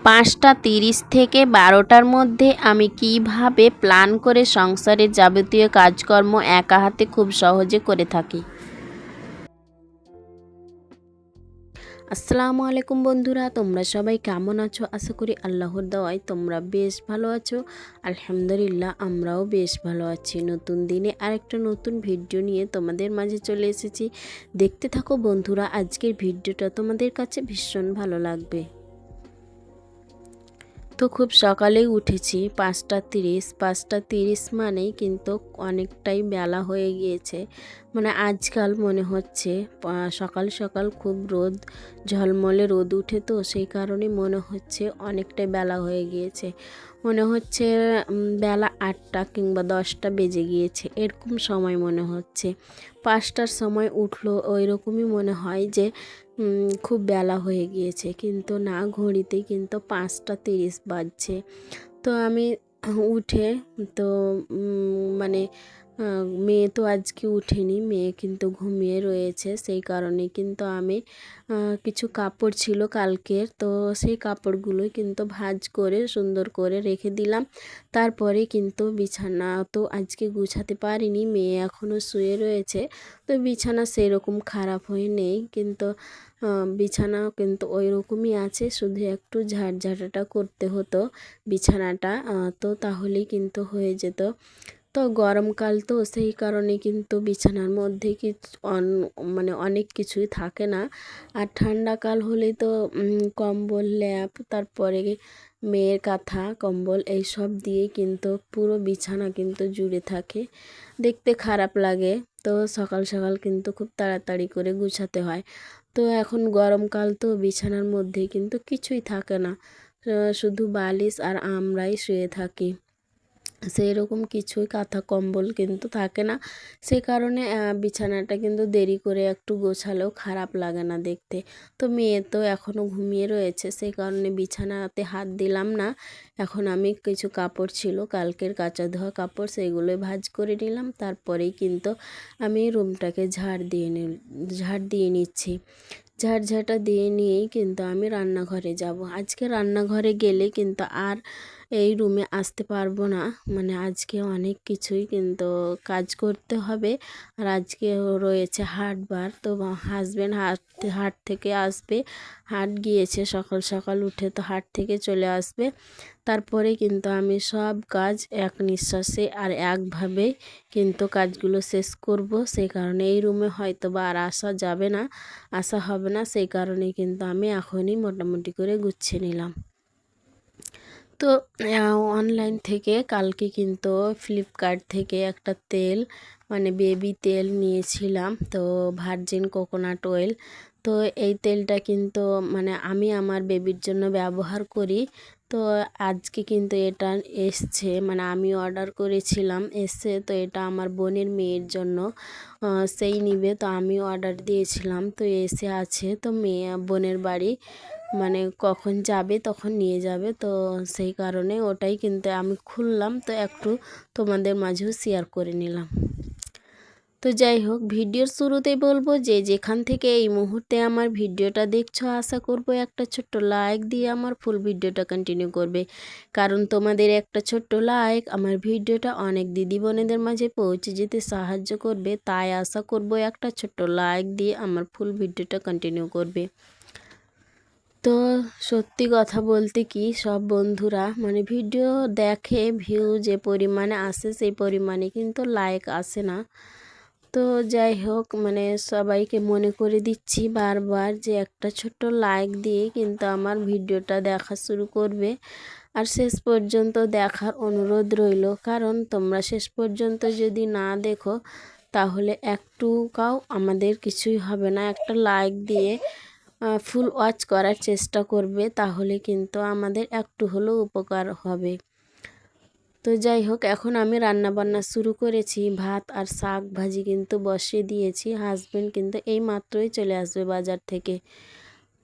5:30 থেকে 12টার মধ্যে আমি কিভাবে প্ল্যান করে সংসারের যাবতীয় কাজকর্ম একা হাতে খুব সহজে করে থাকি। আসসালামু আলাইকুম বন্ধুরা, তোমরা সবাই কেমন আছো? আশা করি আল্লাহর দোয়ায় তোমরা বেশ ভালো আছো। আলহামদুলিল্লাহ, আমরাও বেশ ভালো আছি। নতুন দিনে আরেকটা নতুন ভিডিও নিয়ে তোমাদের মাঝে চলে এসেছি। দেখতে থাকো বন্ধুরা, আজকের ভিডিওটা তোমাদের কাছে ভীষণ ভালো লাগবে। তো খুব সকালেই উঠেছি, 5:30 মানেই কিন্তু অনেকটাই বেলা হয়ে গিয়েছে। মানে আজকাল মনে হচ্ছে সকাল সকাল খুব রোদ, ঝলমলে রোদ উঠে, তো সেই কারণে মনে হচ্ছে অনেকটাই বেলা হয়ে গিয়েছে। মনে হচ্ছে বেলা 8টা কিংবা 10টা বেজে গিয়েছে, এরকম সময় মনে হচ্ছে। 5টার সময় উঠলো ওই রকমই মনে হয় যে খুব বেলা হয়ে গিয়েছে, কিন্তু না, ঘড়িতে কিন্তু 5:30 বাজছে। তো আমি উঠে, তো মানে মেয়ে তো আজকে উঠেনি, মেয়ে কিন্তু ঘুমিয়ে রয়েছে। সেই কারণে কিন্তু আমি কিছু কাপড় ছিল কালকের, তো সেই কাপড়গুলো কিন্তু ভাঁজ করে সুন্দর করে রেখে দিলাম। তারপরে কিন্তু বিছানা তো আজকে গুছাতে পারিনি, মেয়ে এখনও শুয়ে রয়েছে। তো বিছানা সেরকম খারাপ হয়ে নেই, কিন্তু বিছানা কিন্তু ওই রকমই আছে, শুধু একটু ঝাড়ঝাড়াটা করতে হতো বিছানাটা, তো তাহলেই কিন্তু হয়ে যেত। তো গরমকাল, তো সেই কারণে কিন্তু বিছানার মধ্যে মানে অনেক কিছুই থাকে না। আর ঠান্ডাকাল হলেই তো কম্বল, ল্যাপ, তারপরে মেয়ের কাঁথা কম্বল এইসব দিয়ে কিন্তু পুরো বিছানা কিন্তু জুড়ে থাকে, দেখতে খারাপ লাগে। তো সকাল সকাল কিন্তু খুব তাড়াতাড়ি করে গুছাতে হয়। তো এখন গরমকাল, তো বিছানার মধ্যে কিন্তু কিছুই থাকে না, শুধু বালিশ আর আমরাই শুয়ে থাকি। সেই রকম কিছুই কাঁথা কম্বল কিন্তু থাকে না। সে কারণে বিছানাটা কিন্তু দেরি করে একটু গোছালেও খারাপ লাগে না দেখতে। তো মেয়ে তো এখনও ঘুমিয়ে রয়েছে, সেই কারণে বিছানাতে হাত দিলাম না। এখন আমি কিছু কাপড় ছিল কালকের কাচা ধোয়া কাপড়, সেইগুলোই ভাঁজ করে নিলাম। তারপরেই কিন্তু আমি রুমটাকে ঝাড় দিয়ে নিচ্ছি। ঝাড়ঝাঁটা দিয়ে নিয়েই কিন্তু আমি রান্নাঘরে যাব। আজকে রান্নাঘরে গেলে কিন্তু আর এই রুমে আসতে পারবো না। মানে আজকে অনেক কিছুই কিন্তু কাজ করতে হবে। আর আজকে রয়েছে হাটবার, তো হাজব্যান্ড হাট থেকে আসবে, হাট গিয়েছে সকাল সকাল উঠে, তো হাট থেকে চলে আসবে। তারপরে কিন্তু আমি সব কাজ এক নিঃশ্বাসে আর একভাবে কিন্তু কাজগুলো শেষ করব। সেই কারণে এই রুমে হয়তো বা আর আসা হবে না, সেই কারণে কিন্তু আমি এখনই মোটামুটি করে গুছিয়ে নিলাম। তো অনলাইন থেকে কালকে কিন্তু ফ্লিপকার্ট থেকে একটা তেল, মানে বেবি তেল নিয়েছিলাম, তো ভার্জিন কোকোনাট অয়েল। তো এই তেলটা কিন্তু মানে আমি আমার বেবির জন্য ব্যবহার করি। তো আজকে কিন্তু এটা এসছে, মানে আমি অর্ডার করেছিলাম, এসছে। তো এটা আমার বোনের মেয়ের জন্য, সেই নিবে, তো আমি অর্ডার দিয়েছিলাম, তো এসে আছে। তো বোনের বাড়ি, মানে কখন যাবে তখন নিয়ে যাবে, তো সেই কারণে ওটাই কিন্তু আমি খুললাম, তো একটু তোমাদের মাঝেও শেয়ার করে নিলাম। তো যাই হোক, ভিডিওর শুরুতেই বলবো যে যেখান থেকে এই মুহূর্তে আমার ভিডিওটা দেখছো, আশা করব একটা ছোট্ট লাইক দিয়ে আমার ফুল ভিডিওটা কন্টিনিউ করবে, কারণ তোমাদের একটা ছোট্ট লাইক আমার ভিডিওটা অনেক দিদি বোনেদের মাঝে পৌঁছে যেতে সাহায্য করবে। তাই আশা করব একটা ছোট্ট লাইক দিয়ে আমার ফুল ভিডিওটা কন্টিনিউ করবে। তো তো সত্যি কথা বলতে কি, সব বন্ধুরা মানে ভিডিও দেখে, ভিউ যে পরিমাণে আসে সেই পরিমাণে কিন্তু লাইক আসে না। তো যাই হোক, মানে সবাইকে মনে করে দিচ্ছি বারবার যে একটা ছোট্ট লাইক দিয়ে কিন্তু আমার ভিডিওটা দেখা শুরু করবে। আর শেষ পর্যন্ত দেখার অনুরোধ রইল, কারণ তোমরা শেষ পর্যন্ত যদি না দেখো তাহলে একটুকাও আমাদের কিছুই হবে না। একটা লাইক দিয়ে ফুল ওয়াচ করার চেষ্টা করবে, তাহলে কিন্তু আমাদের একটু হলেও উপকার হবে। তো যাই হোক, এখন আমি রান্না বান্না শুরু করেছি। ভাত আর শাক ভাজি কিন্তু বসিয়ে দিয়েছি। হাজবেন্ড কিন্তু এই মাত্রই চলে আসবে বাজার থেকে।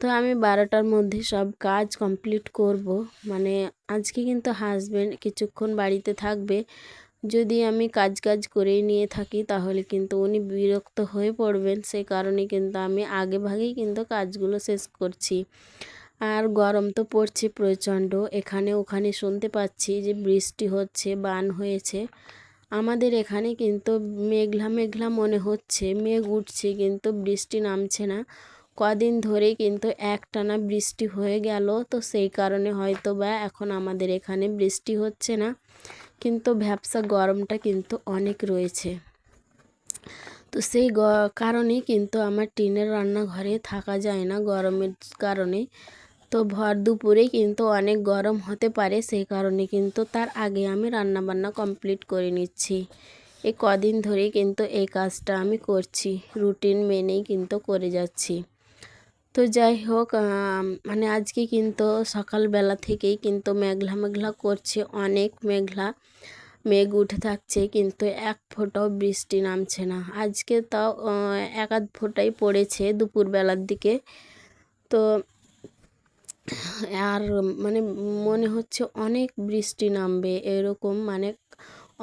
তো আমি 12টার মধ্যে সব কাজ কমপ্লিট করব। মানে আজকে কিন্তু হাজবেন্ড কিছুক্ষণ বাড়িতে থাকবে। যদি আমি কাজ করেই নিয়ে থাকি তাহলে কিন্তু উনি বিরক্ত হয়ে পড়বেন। সেই কারণে কিন্তু আমি আগে ভাগেই কিন্তু কাজগুলো শেষ করছি। আর গরম তো পড়ছে প্রচণ্ড। এখানে ওখানে শুনতে পাচ্ছি যে বৃষ্টি হচ্ছে, বান হয়েছে। আমাদের এখানে কিন্তু মেঘলা মেঘলা মনে হচ্ছে, মেঘ উঠছে কিন্তু বৃষ্টি নামছে না। কদিন ধরেই কিন্তু একটানা বৃষ্টি হয়ে গেল, তো সেই কারণে হয়তো বা এখন আমাদের এখানে বৃষ্টি হচ্ছে না, কিন্তু ভ্যাপসা গরমটা কিন্তু অনেক রয়েছে। তো সেই কারণেই কিন্তু আমার টিনের রান্নাঘরে থাকা যায় না গরমের কারণে। তো ভর দুপুরে কিন্তু অনেক গরম হতে পারে, সেই কারণে কিন্তু তার আগে আমি রান্নাবান্না কমপ্লিট করে নিচ্ছি। এই কদিন ধরেই কিন্তু এই কাজটা আমি করছি, রুটিন মেনেই কিন্তু করে যাচ্ছি। তো যাই হোক, মানে আজকে কিন্তু সকালবেলা থেকেই কিন্তু মেঘলা মেঘলা করছে, অনেক মেঘ উঠে থাকছে, কিন্তু এক ফোঁটাও বৃষ্টি নামছে না। আজকে তাও এক আধ ফোঁটাই পড়েছে দুপুরবেলার দিকে। তো আর মানে মনে হচ্ছে অনেক বৃষ্টি নামবে এরকম, মানে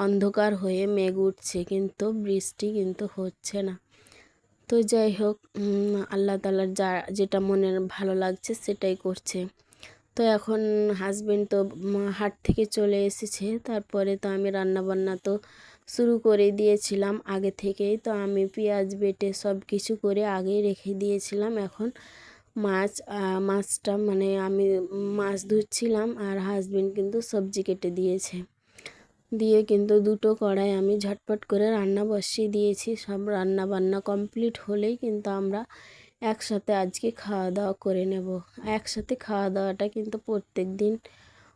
অন্ধকার হয়ে মেঘ উঠছে, কিন্তু বৃষ্টি কিন্তু হচ্ছে না। তো যাই হোক, আল্লাহ তাআলার যেটা মনের ভালো লাগছে সেটাই করছে। তো এখন হাজবেন্ড তো হাট থেকে চলে এসেছে, তারপরে তো আমি রান্নাবান্না তো শুরু করে দিয়েছিলাম আগে থেকেই। তো আমি পেঁয়াজ বেটে সব কিছু করে আগেই রেখে দিয়েছিলাম। এখন মাছটা মানে আমি মাছ ধুচ্ছিলাম, আর হাজবেন্ড কিন্তু সবজি কেটে দিয়েছে। দিয়ে কিন্তু দুটো কড়াই আমি ঝটপট করে রান্না বসিয়ে দিয়েছি। সব রান্না বান্না কমপ্লিট হলেই কিন্তু আমরা একসাথে আজকে খাওয়া দাওয়া করে নেব। একসাথে খাওয়া দাওয়াটা কিন্তু প্রত্যেক দিন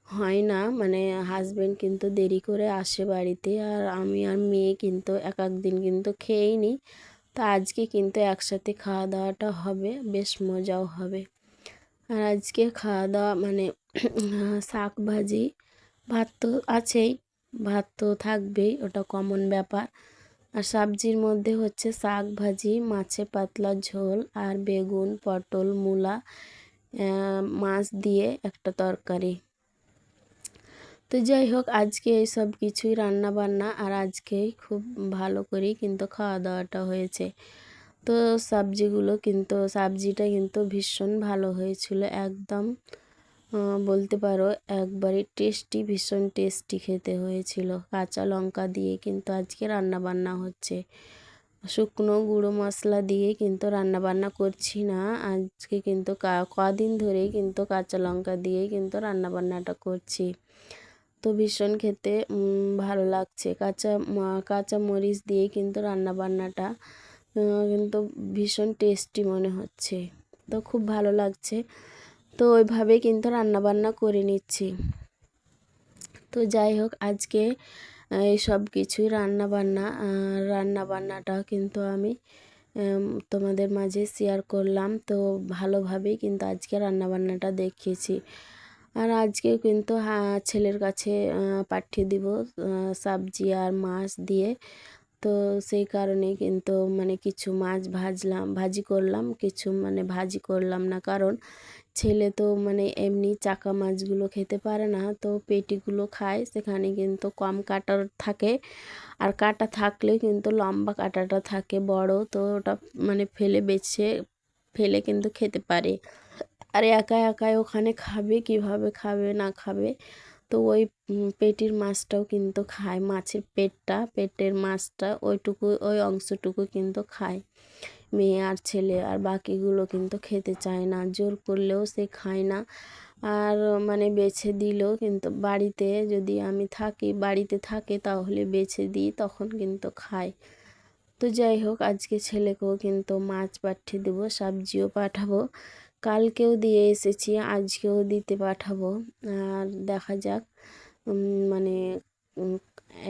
হয় না, মানে হাজবেন্ড কিন্তু দেরি করে আসে বাড়িতে, আর আমি আর মেয়ে কিন্তু এক এক দিন কিন্তু খেয়েই নিই। তো আজকে কিন্তু একসাথে খাওয়া দাওয়াটা হবে, বেশ মজাও হবে। আর আজকে খাওয়া দাওয়া মানে শাক ভাজি, ভাত তো আছেই, ভাত তো থাকবেই, ওটা কমন ব্যাপার। আর সবজির মধ্যে হচ্ছে শাক ভাজি, মাছের পাতলা ঝোল, আর বেগুন, পটল, মূলা, মাছ দিয়ে একটা তরকারি। তো যাই হোক, আজকে এই সব কিছুই রান্না বান্না, আর আজকেই খুব ভালো করেই কিন্তু খাওয়া দাওয়াটা হয়েছে। তো সবজিটা কিন্তু ভীষণ ভালো হয়েছিল, একদম বলতে পারো একবারে টেস্টি, ভীষণ টেস্টি খেতে হয়েছিল। কাঁচা লঙ্কা দিয়ে কিন্তু আজকে রান্না বান্না হচ্ছে, শুকনো গুঁড়ো মশলা দিয়ে কিন্তু রান্না বান্না করছি না আজকে, কিন্তু কদিন ধরেই কিন্তু কাঁচা লঙ্কা দিয়েই কিন্তু রান্না বান্নাটা করছি। তো ভীষণ খেতে ভালো লাগছে, কাঁচা মরিচ দিয়ে কিন্তু রান্না বান্নাটা কিন্তু ভীষণ টেস্টি মনে হচ্ছে। তো খুব ভালো লাগছে, তো ওইভাবে কিন্তু রান্নাবান্না করে নিচ্ছি। তো যাই হোক, আজকে এই সব কিছুই রান্নাবান্নাটা কিন্তু আমি তোমাদের মাঝে শেয়ার করলাম। তো ভালোভাবেই কিন্তু আজকে রান্নাবান্নাটা দেখিয়েছি। আর আজকে কিন্তু ছেলের কাছে পাঠিয়ে দিব সবজি আর মাছ দিয়ে। তো সেই কারণে কিন্তু মানে কিছু মাছ ভাজি করলাম, কিছু মানে ভাজি করলাম না, কারণ ছেলে তো মানে এমনি চাকা মাছগুলো খেতে পারে না, তো পেটিগুলো খায়, সেখানে কিন্তু কম কাটা থাকে, আর কাটা থাকলেও কিন্তু লম্বা কাটাটা থাকে বড়, তো ওটা মানে ফেলে কিন্তু খেতে পারে। আর একা একাই ওখানে খাবে, কিভাবে খাবে না খাবে, তো ওই পেটির মাছটাও কিন্তু খায়, মাছের পেটের মাছটা ওই অংশটুকু কিন্তু খায়। মেয়ে আর ছেলে, আর বাকিগুলো কিন্তু খেতে চায় না, জোর করলেও সে খায় না। আর মানে বেছে দিলেও কিন্তু বাড়িতে যদি আমি থাকি, বাড়িতে থাকে তাহলে বেছে দিই, তখন কিন্তু খায়। তো যাই হোক, আজকে ছেলেকেও কিন্তু মাছ পাঠিয়ে দেবো, সবজিও পাঠাবো। কালকেও দিয়ে এসেছি, আজকেও দিতে পাঠাবো। আর দেখা যাক, মানে উম,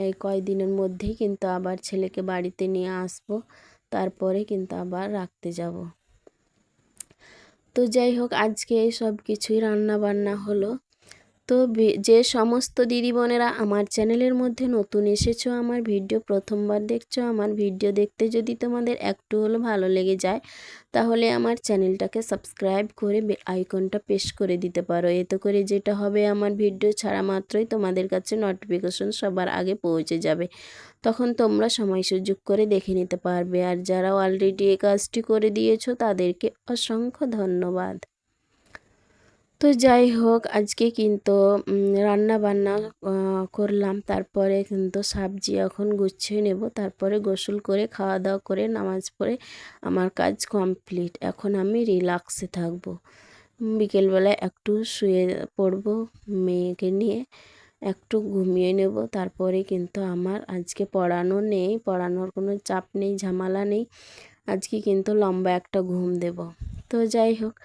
এই কয়দিনের মধ্যেই কিন্তু আবার ছেলেকে বাড়িতে নিয়ে আসবো, তারপরে কিন্তু আবার রাখতে যাব। তো যাই হোক, আজকে এই সব কিছুই রান্না বান্না হলো। তো যে সমস্ত দিদি বোনেরা আমার চ্যানেলের মধ্যে নতুন এসেছো, আমার ভিডিও প্রথমবার দেখছো, আমার ভিডিও দেখতে যদি তোমাদের একটু হলেও ভালো লেগে যায়, তাহলে আমার চ্যানেলটাকে সাবস্ক্রাইব করে বেল আইকনটা প্রেস করে দিতে পারো। এতে করে যেটা হবে, আমার ভিডিও ছাড়া মাত্রই তোমাদের কাছে নোটিফিকেশন সবার আগে পৌঁছে যাবে, তখন তোমরা সময় সুযোগ করে দেখে নিতে পারবে। আর যারা অলরেডি এই কাজটি করে দিয়েছো তাদেরকে অসংখ্য ধন্যবাদ। তো যাই হোক, আজকে কিন্তু রান্না বান্না করলাম, তারপরে কিন্তু সবজি এখন গুছিয়ে নেব, তারপরে গোসল করে খাওয়া দাওয়া করে নামাজ পড়ে আমার কাজ কমপ্লিট। এখন আমি রিল্যাক্সে থাকবো, বিকেলবেলায় একটু শুয়ে পড়বো, মেয়েকে নিয়ে একটু ঘুমিয়ে নেব। তারপরে কিন্তু আমার আজকে পড়ানো নেই, পড়ানোর কোনো চাপ নেই, ঝামেলা নেই। আজকে কিন্তু লম্বা একটা ঘুম দেব। তো যাই হোক,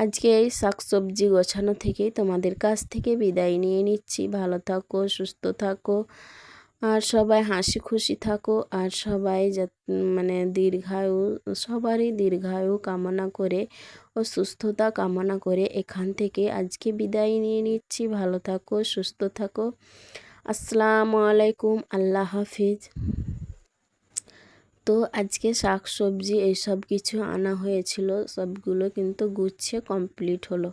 আজকে এই শাকসবজি গোছানো থেকেই তোমাদের কাছ থেকে বিদায় নিয়ে নিচ্ছি। ভালো থাকো, সুস্থ থাকো, আর সবাই হাসি খুশি থাকো, আর সবাই মানে দীর্ঘায়ু, সবারই দীর্ঘায়ু কামনা করে ও সুস্থতা কামনা করে এখান থেকে আজকে বিদায় নিয়ে নিচ্ছি। ভালো থাকো, সুস্থ থাকো। আসসালামু আলাইকুম, আল্লাহ হাফিজ। তো আজকে শাক সবজি এইসব কিছু আনা হয়েছিল, সবগুলো কিন্তু গুছিয়ে কমপ্লিট হলো।